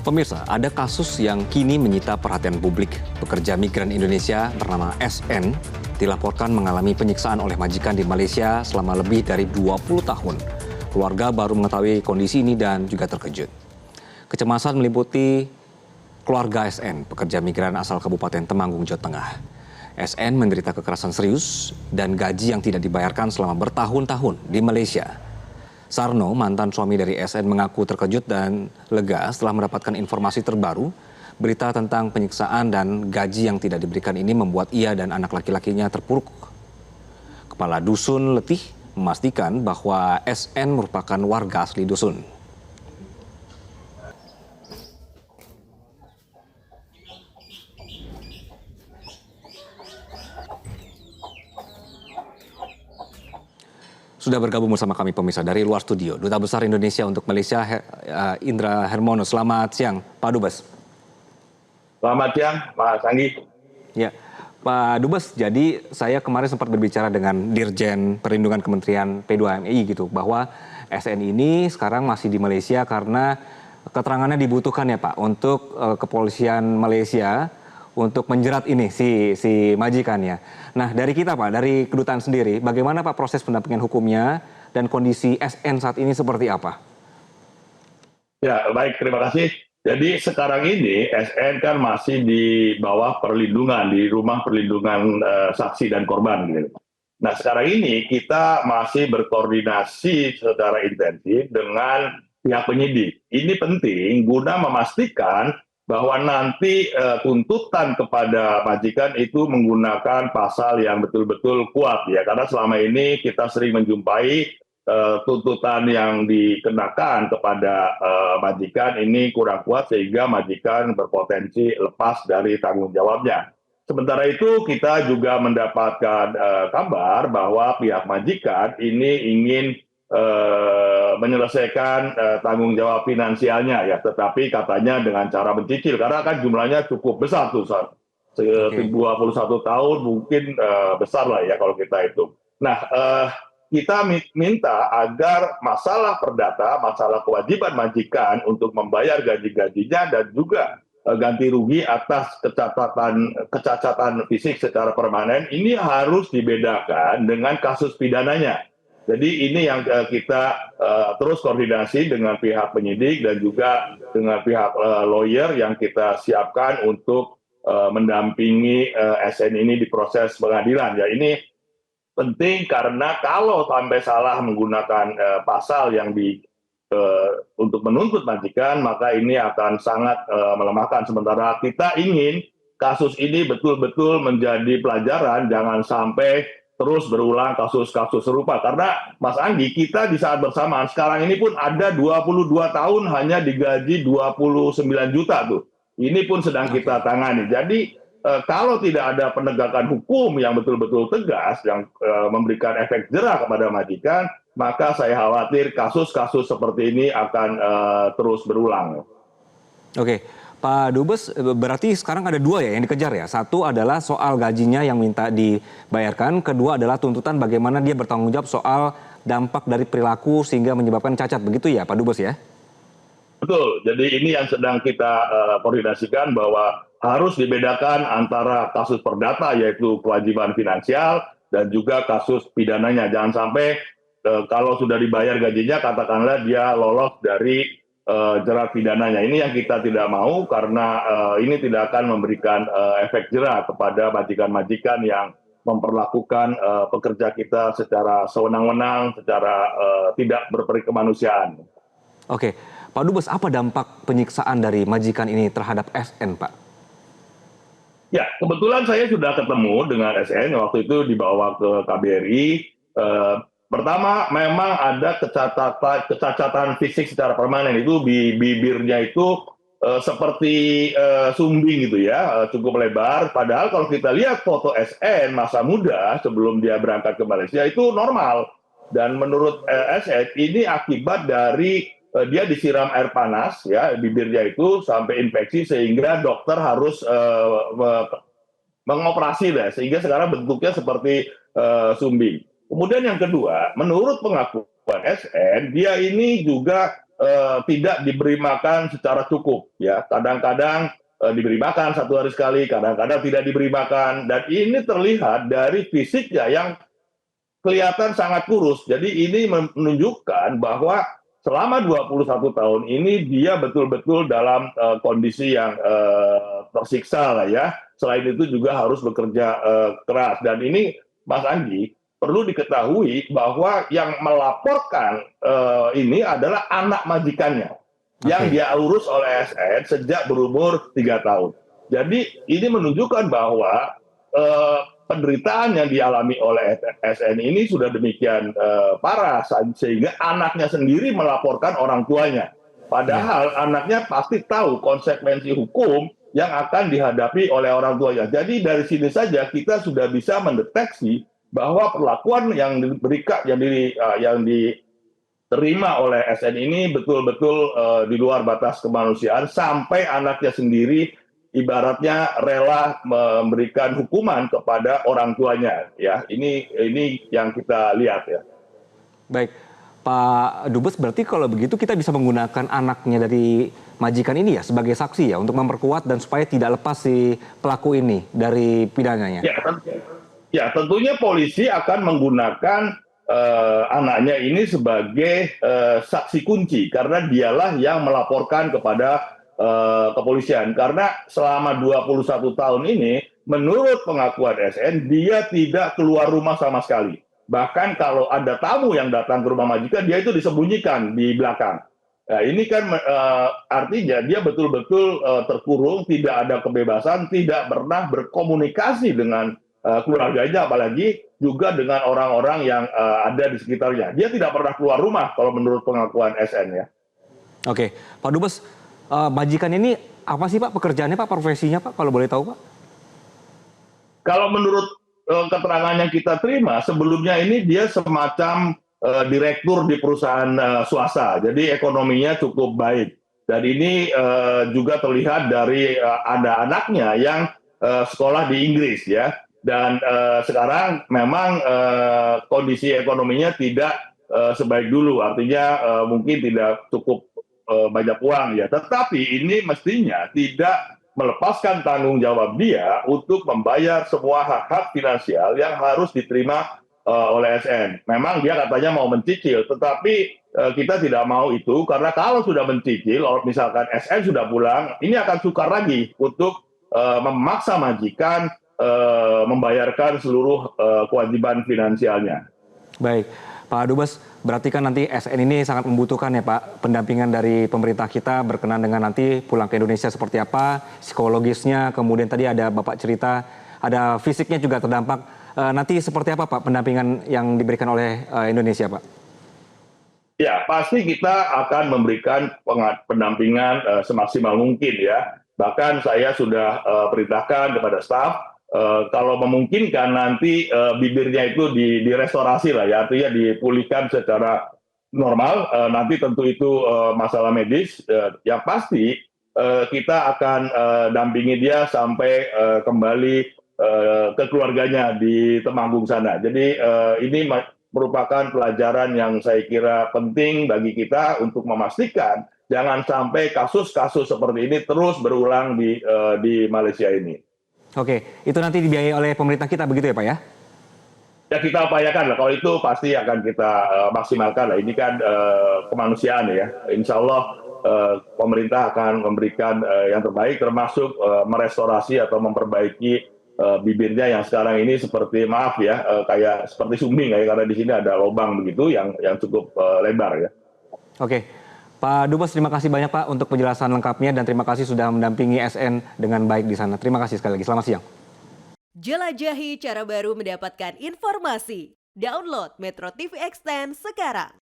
Pemirsa, ada kasus yang kini menyita perhatian publik. Pekerja migran Indonesia bernama SN dilaporkan mengalami penyiksaan oleh majikan di Malaysia selama lebih dari 20 tahun. Keluarga baru mengetahui kondisi ini dan juga terkejut. Kecemasan meliputi keluarga SN, pekerja migran asal Kabupaten Temanggung, Jawa Tengah. SN menderita kekerasan serius dan gaji yang tidak dibayarkan selama bertahun-tahun di Malaysia. Sarno, mantan suami dari SN, mengaku terkejut dan lega setelah mendapatkan informasi terbaru. Berita tentang penyiksaan dan gaji yang tidak diberikan ini membuat ia dan anak laki-lakinya terpuruk. Kepala dusun letih memastikan bahwa SN merupakan warga asli dusun. Sudah bergabung bersama kami pemirsa dari luar studio, Duta Besar Indonesia untuk Malaysia, Indra Hermono. Selamat siang, Pak Dubes. Selamat siang, Pak Sanggi. Ya, Pak Dubes, jadi saya kemarin sempat berbicara dengan Dirjen Perlindungan Kementerian P2MI gitu, bahwa SN ini sekarang masih di Malaysia karena keterangannya dibutuhkan ya Pak, untuk kepolisian Malaysia untuk menjerat ini si majikannya. Nah, dari kita Pak, dari kedutaan sendiri, bagaimana Pak proses pendampingan hukumnya dan kondisi SN saat ini seperti apa? Ya, baik, terima kasih. Jadi sekarang ini SN kan masih di bawah perlindungan, di rumah perlindungan saksi dan korban gitu. Nah, sekarang ini kita masih berkoordinasi secara intensif dengan pihak penyidik. Ini penting guna memastikan bahwa nanti tuntutan kepada majikan itu menggunakan pasal yang betul-betul kuat ya, karena selama ini kita sering menjumpai tuntutan yang dikenakan kepada majikan ini kurang kuat sehingga majikan berpotensi lepas dari tanggung jawabnya. Sementara itu kita juga mendapatkan kabar bahwa pihak majikan ini ingin menyelesaikan tanggung jawab finansialnya ya, tetapi katanya dengan cara mencicil karena kan jumlahnya cukup besar tuh, 21 tahun mungkin besar lah ya kalau kita itu. Nah, kita minta agar masalah perdata, masalah kewajiban majikan untuk membayar gaji-gajinya dan juga ganti rugi atas kecacatan fisik secara permanen ini harus dibedakan dengan kasus pidananya. Jadi ini yang kita terus koordinasi dengan pihak penyidik dan juga dengan pihak lawyer yang kita siapkan untuk mendampingi SN ini di proses pengadilan. Ya, ini penting karena kalau sampai salah menggunakan pasal yang untuk menuntut majikan, maka ini akan sangat melemahkan. Sementara kita ingin kasus ini betul-betul menjadi pelajaran, jangan sampai terus berulang kasus-kasus serupa. Karena Mas Anggi, kita di saat bersamaan sekarang ini pun ada 22 tahun hanya digaji 29 juta tuh. Ini pun sedang kita tangani. Jadi kalau tidak ada penegakan hukum yang betul-betul tegas, yang memberikan efek jerah kepada majikan, maka saya khawatir kasus-kasus seperti ini akan terus berulang. Oke. Pak Dubes, berarti sekarang ada dua ya yang dikejar ya. Satu adalah soal gajinya yang minta dibayarkan. Kedua adalah tuntutan bagaimana dia bertanggung jawab soal dampak dari perilaku sehingga menyebabkan cacat. Begitu ya Pak Dubes ya? Betul, jadi ini yang sedang kita koordinasikan bahwa harus dibedakan antara kasus perdata yaitu kewajiban finansial dan juga kasus pidananya. Jangan sampai kalau sudah dibayar gajinya katakanlah dia lolos dari jerat pidananya. Ini yang kita tidak mau karena ini tidak akan memberikan efek jerah kepada majikan-majikan yang memperlakukan pekerja kita secara sewenang-wenang, secara tidak berperi kemanusiaan. Oke, Pak Dubes, apa dampak penyiksaan dari majikan ini terhadap SN, Pak? Ya, kebetulan saya sudah ketemu dengan SN waktu itu dibawa ke KBRI. Pertama, memang ada kecacatan fisik secara permanen, itu bibirnya itu seperti sumbing gitu ya, cukup lebar. Padahal kalau kita lihat foto SN masa muda sebelum dia berangkat ke Malaysia itu normal. Dan menurut SN ini akibat dari dia disiram air panas ya, bibirnya itu sampai infeksi sehingga dokter harus mengoperasi deh, sehingga sekarang bentuknya seperti sumbing. Kemudian yang kedua, menurut pengakuan SN, dia ini juga tidak diberi makan secara cukup ya. Kadang-kadang diberi makan 1 hari sekali, kadang-kadang tidak diberi makan, dan ini terlihat dari fisiknya yang kelihatan sangat kurus. Jadi ini menunjukkan bahwa selama 21 tahun ini dia betul-betul dalam kondisi yang tersiksa lah ya. Selain itu juga harus bekerja keras. Dan ini Mas Andi, perlu diketahui bahwa yang melaporkan ini adalah anak majikannya yang dia urus oleh ASN sejak berumur 3 tahun. Jadi ini menunjukkan bahwa penderitaan yang dialami oleh ASN ini sudah demikian parah sehingga anaknya sendiri melaporkan orang tuanya. Padahal anaknya pasti tahu konsekuensi hukum yang akan dihadapi oleh orang tuanya. Jadi dari sini saja kita sudah bisa mendeteksi bahwa perlakuan yang diberikan, yang diterima oleh ASN ini betul-betul di luar batas kemanusiaan, sampai anaknya sendiri ibaratnya rela memberikan hukuman kepada orang tuanya. Ya, ini yang kita lihat ya. Baik, Pak Dubes, berarti kalau begitu kita bisa menggunakan anaknya dari majikan ini ya sebagai saksi ya untuk memperkuat dan supaya tidak lepas si pelaku ini dari pidananya. Ya, tentunya polisi akan menggunakan anaknya ini sebagai saksi kunci karena dialah yang melaporkan kepada kepolisian. Karena selama 21 tahun ini, menurut pengakuan SN, dia tidak keluar rumah sama sekali. Bahkan kalau ada tamu yang datang ke rumah majikan, dia itu disembunyikan di belakang. Nah, ini kan artinya dia betul-betul terkurung, tidak ada kebebasan, tidak pernah berkomunikasi dengan keluarganya, apalagi juga dengan orang-orang yang ada di sekitarnya. Dia tidak pernah keluar rumah kalau menurut pengakuan SN ya. Oke, Pak Dubes, majikan ini apa sih Pak pekerjaannya Pak, profesinya Pak, kalau boleh tahu Pak? Kalau menurut keterangan yang kita terima, sebelumnya ini dia semacam direktur di perusahaan swasta, jadi ekonominya cukup baik. Dan ini juga terlihat dari ada anaknya yang sekolah di Inggris ya. Dan sekarang memang kondisi ekonominya tidak sebaik dulu, artinya mungkin tidak cukup banyak uang ya. Tetapi ini mestinya tidak melepaskan tanggung jawab dia untuk membayar semua hak-hak finansial yang harus diterima oleh SN. Memang dia katanya mau mencicil, tetapi kita tidak mau itu karena kalau sudah mencicil, misalkan SN sudah pulang, ini akan sukar lagi untuk memaksa majikan membayarkan seluruh kewajiban finansialnya. Baik, Pak Dubes, berarti kan nanti SN ini sangat membutuhkan ya Pak pendampingan dari pemerintah kita berkenan dengan nanti pulang ke Indonesia seperti apa, psikologisnya, kemudian tadi ada Bapak cerita, ada fisiknya juga terdampak. Nanti seperti apa Pak pendampingan yang diberikan oleh Indonesia Pak? Ya, pasti kita akan memberikan pendampingan semaksimal mungkin ya. Bahkan saya sudah perintahkan kepada staf, kalau memungkinkan nanti bibirnya itu direstorasi lah ya, artinya dipulihkan secara normal. Nanti tentu itu masalah medis. Yang pasti kita akan dampingi dia sampai kembali ke keluarganya di Temanggung sana. Jadi ini merupakan pelajaran yang saya kira penting bagi kita untuk memastikan jangan sampai kasus-kasus seperti ini terus berulang di Malaysia ini. Oke, itu nanti dibiayai oleh pemerintah kita begitu ya Pak ya? Ya kita upayakan lah, kalau itu pasti akan kita maksimalkan lah. Ini kan kemanusiaan ya. Insya Allah pemerintah akan memberikan yang terbaik, termasuk merestorasi atau memperbaiki bibirnya yang sekarang ini seperti maaf ya, kayak seperti sumbing ya, karena di sini ada lubang begitu yang cukup lebar ya. Oke. Pak Dubes, terima kasih banyak Pak untuk penjelasan lengkapnya dan terima kasih sudah mendampingi SN dengan baik di sana. Terima kasih sekali lagi. Selamat siang. Jelajahi cara baru mendapatkan informasi. Download Metro TV Extend sekarang.